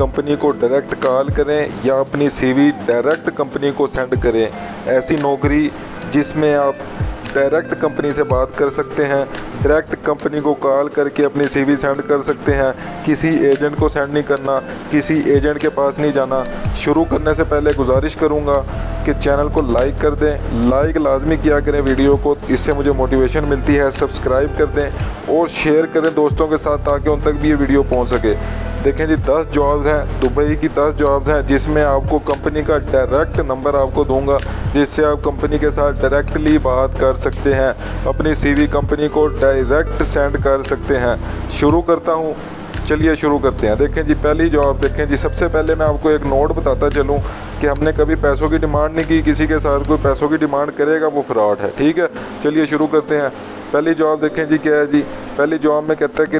Company को direct call करें या अपनी सीवी डायरेक्ट कंपनी को सेंड करें। ऐसी नौकरी जिसमें आप डायरेक्ट कंपनी से बात कर सकते हैं, डायरेक्ट कंपनी को कॉल करके अपनी सीवी सेंड कर सकते हैं, किसी एजेंट को सेंड नहीं करना, किसी एजेंट के पास नहीं जाना। शुरू करने से पहले गुजारिश करूंगा कि चैनल को लाइक कर दें, लाइक लाजमी किया करें वीडियो को, इससे मुझे मोटिवेशन मिलती है। सब्सक्राइब कर दें और शेयर करें दोस्तों के साथ ताकि उन तक भी ये वीडियो पहुँच सके। देखें जी 10 जॉब्स हैं, दुबई की 10 जॉब्स हैं जिसमें आपको कंपनी का डायरेक्ट नंबर आपको दूंगा जिससे आप कंपनी के साथ डायरेक्टली बात कर सकते हैं, अपनी सीवी कंपनी को डायरेक्ट सेंड कर सकते हैं। शुरू करता हूं, चलिए शुरू करते हैं। देखें जी पहली जॉब देखें जी। सबसे पहले मैं आपको एक नोट बताता चलूं कि हमने कभी पैसों की डिमांड नहीं की, किसी के साथ कोई पैसों की डिमांड करेगा वो फ्रॉड है, ठीक है। चलिए शुरू करते हैं। पहली जॉब देखें जी क्या है जी। पहली जॉब में कहता है कि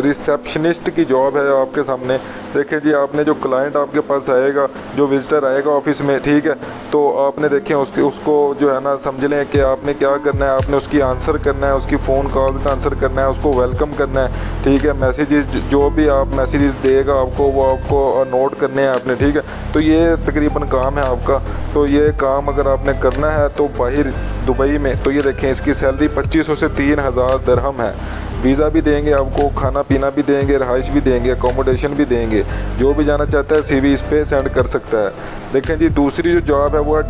रिसेप्शनिस्ट की जॉब है आपके सामने। देखें जी आपने जो क्लाइंट आपके पास आएगा, जो विजिटर आएगा ऑफिस में, ठीक है, तो आपने देखें उसको जो है ना समझ लें कि आपने क्या करना है, आपने उसकी आंसर करना है, उसकी फ़ोन कॉल का आंसर करना है, उसको वेलकम करना है, ठीक है। मैसेजेस जो भी आप मैसेजेस देगा आपको वो आपको नोट करने हैं आपने, ठीक है। तो ये तकरीबन काम है आपका। तो ये काम अगर आपने करना है तो बाहर दुबई में, तो ये देखें इसकी सैलरी 2500 से 3000 दिरहम है। वीज़ा भी देंगे आपको, खाना पीना भी देंगे, रहाइश भी देंगे, अकोमोडेशन भी देंगे। जो भी जाना चाहता है सीवी इस पे सेंड कर सकता है। देखें जी दूसरी जो जॉब है वो है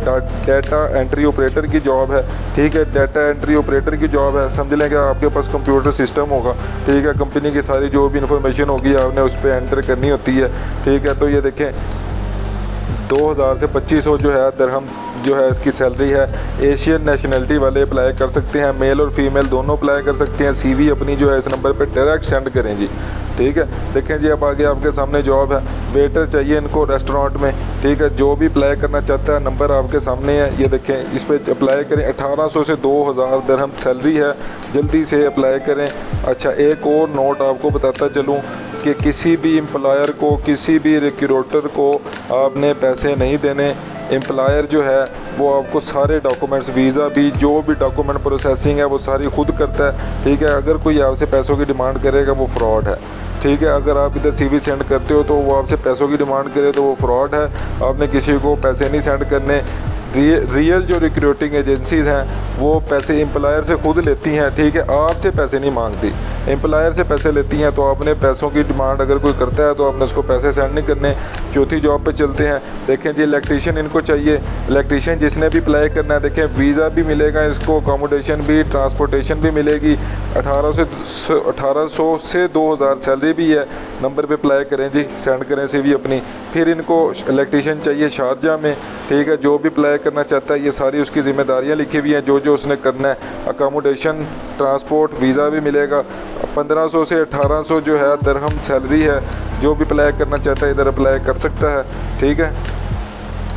डाटा एंट्री ऑपरेटर की जॉब है, ठीक है। डाटा एंट्री ऑपरेटर की जॉब है, समझ लें कि आपके पास कंप्यूटर सिस्टम होगा, ठीक है। कंपनी की सारी जो भी इंफॉर्मेशन होगी आपने उस पर एंटर करनी होती है, ठीक है। तो ये देखें 2000 से 2500 जो है दिरहम जो है इसकी सैलरी है। एशियन नेशनलिटी वाले अप्लाई कर सकते हैं, मेल और फीमेल दोनों अप्लाई कर सकते हैं। सीवी अपनी जो है इस नंबर पे डायरेक्ट सेंड करें जी, ठीक है। देखें जी अब आगे आपके सामने जॉब है, वेटर चाहिए इनको रेस्टोरेंट में, ठीक है। जो भी अप्लाई करना चाहता है नंबर आपके सामने है, ये देखें इस पर अप्लाई करें। 1800 से 2000 दिरहम सैलरी है, जल्दी से अप्लाई करें। अच्छा एक और नोट आपको बताता चलूँ कि किसी भी एम्प्लॉयर को, किसी भी रिक्रूटर को आपने पैसे नहीं देने। एम्प्लॉयर जो है वो आपको सारे डॉक्यूमेंट्स, वीज़ा भी, जो भी डॉक्यूमेंट प्रोसेसिंग है वो सारी खुद करता है, ठीक है। अगर कोई आपसे पैसों की डिमांड करेगा वो फ्रॉड है, ठीक है। अगर आप इधर सीवी सेंड करते हो तो वो आपसे पैसों की डिमांड करे तो वो फ्रॉड है। आपने किसी को पैसे नहीं सेंड करने। रियल जो रिक्रूटिंग एजेंसीज़ हैं वो पैसे एम्प्लॉयर से खुद लेती हैं, ठीक है, आपसे पैसे नहीं मांगती, एम्प्लॉयर से पैसे लेती हैं। तो आपने पैसों की डिमांड अगर कोई करता है तो आपने उसको पैसे सेंड नहीं करने। चौथी जॉब पे चलते हैं। देखें जी इलेक्ट्रीशियन इनको चाहिए। इलेक्ट्रीशियन जिसने भी अप्लाई करना है, देखें वीज़ा भी मिलेगा इसको, अकोमोडेशन भी, ट्रांसपोर्टेशन भी मिलेगी। 1800 से 2000 सैलरी भी है। नंबर पे अप्लाई करें जी, सेंड करें सीवी अपनी। फिर इनको इलेक्ट्रीशियन चाहिए शारजा में, ठीक है। जो भी अप्लाई करना चाहता है ये सारी उसकी जिम्मेदारियां लिखी हुई हैं, जो जो उसने करना है। अकोमोडेशन, ट्रांसपोर्ट, वीज़ा भी मिलेगा। 1500 से 1800 जो है दिरहम सैलरी है। जो भी अप्लाई करना चाहता है इधर अप्लाई कर सकता है, ठीक है।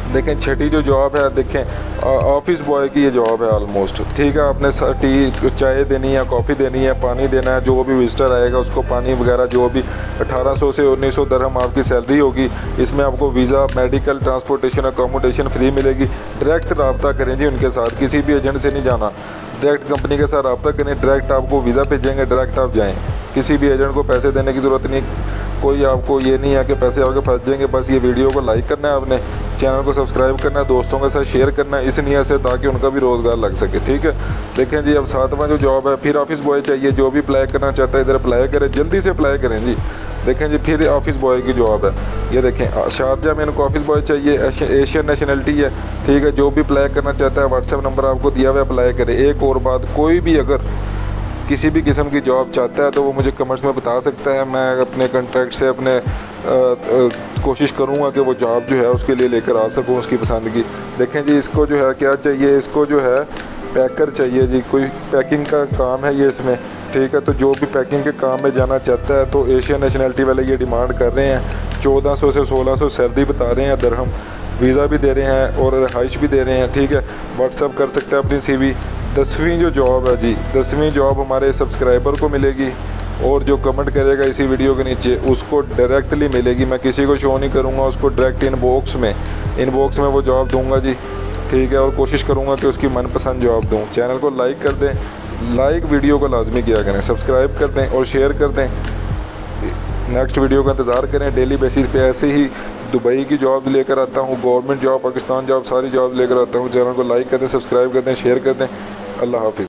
देखें छठी जो जॉब है, देखें ऑफिस बॉय की ये जॉब है ऑलमोस्ट, ठीक है। आपने टी चाय देनी है, कॉफ़ी देनी है, पानी देना है। जो भी विजिटर आएगा उसको पानी वगैरह जो भी। 1800 से 1900 दिरहम आपकी सैलरी होगी। इसमें आपको visa, medical, transportation, accommodation free मिलेगी। डायरेक्ट रब्ता करें जी उनके साथ, किसी भी एजेंट से नहीं जाना। डायरेक्ट कंपनी के साथ रब्ता करें, डायरेक्ट आपको वीज़ा भेजेंगे, डायरेक्ट आप जाएँ। किसी भी एजेंट को पैसे देने की ज़रूरत नहीं, कोई आपको ये नहीं है कि पैसे आपके फंस जाएंगे। बस ये वीडियो को लाइक करना है आपने, चैनल को सब्सक्राइब करना है, दोस्तों के साथ शेयर करना है इस नियत से ताकि उनका भी रोज़गार लग सके, ठीक है। देखें जी अब 7वां जो जॉब है, फिर ऑफिस बॉय चाहिए। जो भी अप्लाई करना चाहता है इधर अप्लाई करें, जल्दी से अप्लाई करें जी। देखें जी फिर ऑफिस बॉय की जॉब है, ये देखें शारजा में इनको ऑफिस बॉय चाहिए। एशियन नेशनलिटी है, ठीक है। जो भी अप्लाई करना चाहता है व्हाट्सएप नंबर आपको दिया हुआ है, अप्लाई करें। एक और बात, कोई भी अगर किसी भी किस्म की जॉब चाहता है तो वो मुझे कमेंट्स में बता सकता है। मैं अपने कॉन्टैक्ट से अपने कोशिश करूँगा कि वो जॉब जो है उसके लिए लेकर आ सकूँ उसकी पसंद की। देखें जी इसको जो है क्या चाहिए, इसको जो है पैकर चाहिए जी, कोई पैकिंग का काम है ये इसमें, ठीक है। तो जो भी पैकिंग के काम में जाना चाहता है तो एशियन नेशनलिटी वाले ये डिमांड कर रहे हैं। 1400 से 1600 सैलरी बता रहे हैं दिरहम। वीज़ा भी दे रहे हैं और रहाइश भी दे रहे हैं, ठीक है। व्हाट्सअप कर सकते हैं अपनी सीवी। 10वीं जो जॉब है जी, 10वीं जॉब हमारे सब्सक्राइबर को मिलेगी और जो कमेंट करेगा इसी वीडियो के नीचे उसको डायरेक्टली मिलेगी। मैं किसी को शो नहीं करूँगा, उसको डायरेक्ट इनबॉक्स में वो जॉब दूँगा जी, ठीक है। और कोशिश करूँगा कि उसकी मनपसंद जॉब दूँ। चैनल को लाइक कर दें, लाइक वीडियो को लाजमी किया करें, सब्सक्राइब कर दें और शेयर कर दें। नेक्स्ट वीडियो का इंतज़ार करें। डेली बेसिस पे ऐसे ही दुबई की जॉब लेकर आता हूँ, गवर्नमेंट जॉब, पाकिस्तान जॉब, सारी जॉब लेकर आता हूँ। चैनल को लाइक कर दें, सब्सक्राइब कर दें, शेयर कर दें। अल्लाह हाफिज़।